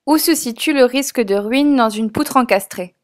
Où se situe le risque de ruine dans une poutre encastrée?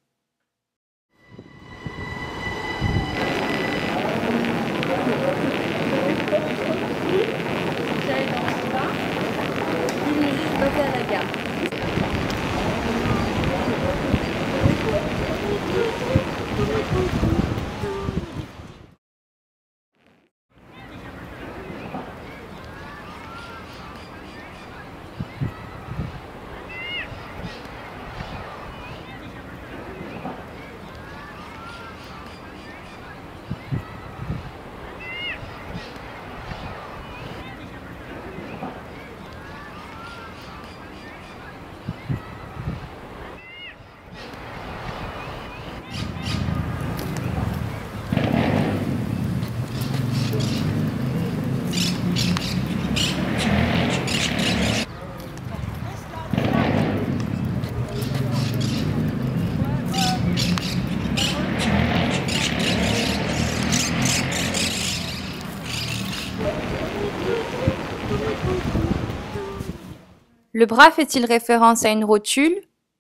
Le bras fait-il référence à une rotule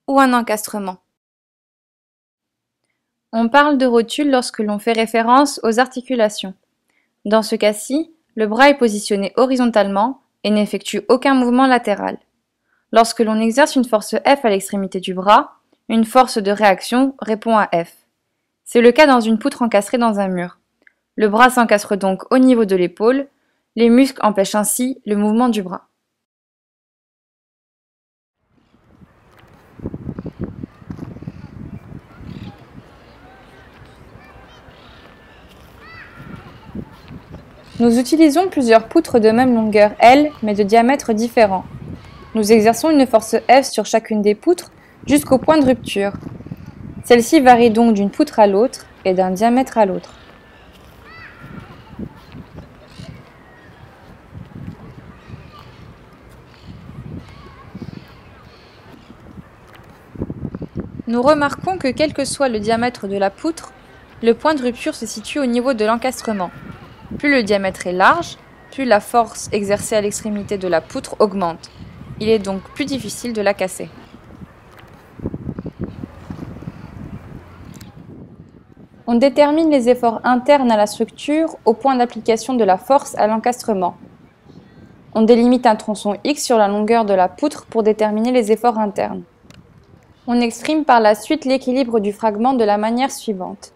ou un encastrement? On parle de rotule lorsque l'on fait référence aux articulations. Dans ce cas-ci, le bras est positionné horizontalement et n'effectue aucun mouvement latéral. Lorsque l'on exerce une force F à l'extrémité du bras, une force de réaction répond à F. C'est le cas dans une poutre encastrée dans un mur. Le bras s'encastre donc au niveau de l'épaule, les muscles empêchent ainsi le mouvement du bras. Nous utilisons plusieurs poutres de même longueur L, mais de diamètre différent. Nous exerçons une force F sur chacune des poutres jusqu'au point de rupture. Celle-ci varie donc d'une poutre à l'autre et d'un diamètre à l'autre. Nous remarquons que quel que soit le diamètre de la poutre, le point de rupture se situe au niveau de l'encastrement. Plus le diamètre est large, plus la force exercée à l'extrémité de la poutre augmente. Il est donc plus difficile de la casser. On détermine les efforts internes à la structure au point d'application de la force à l'encastrement. On délimite un tronçon X sur la longueur de la poutre pour déterminer les efforts internes. On exprime par la suite l'équilibre du fragment de la manière suivante.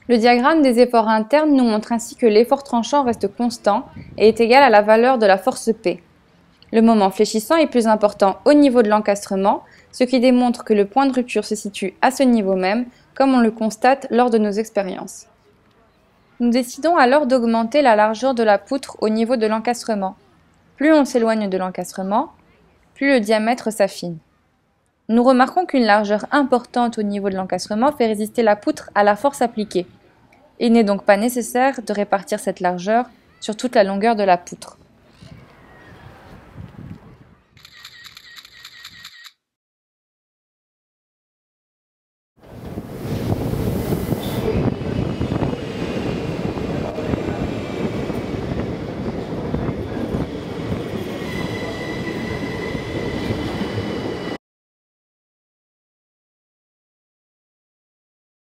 Le diagramme des efforts internes nous montre ainsi que l'effort tranchant reste constant et est égal à la valeur de la force P. Le moment fléchissant est plus important au niveau de l'encastrement, ce qui démontre que le point de rupture se situe à ce niveau même, comme on le constate lors de nos expériences. Nous décidons alors d'augmenter la largeur de la poutre au niveau de l'encastrement. Plus on s'éloigne de l'encastrement, plus le diamètre s'affine. Nous remarquons qu'une largeur importante au niveau de l'encastrement fait résister la poutre à la force appliquée. Il n'est donc pas nécessaire de répartir cette largeur sur toute la longueur de la poutre.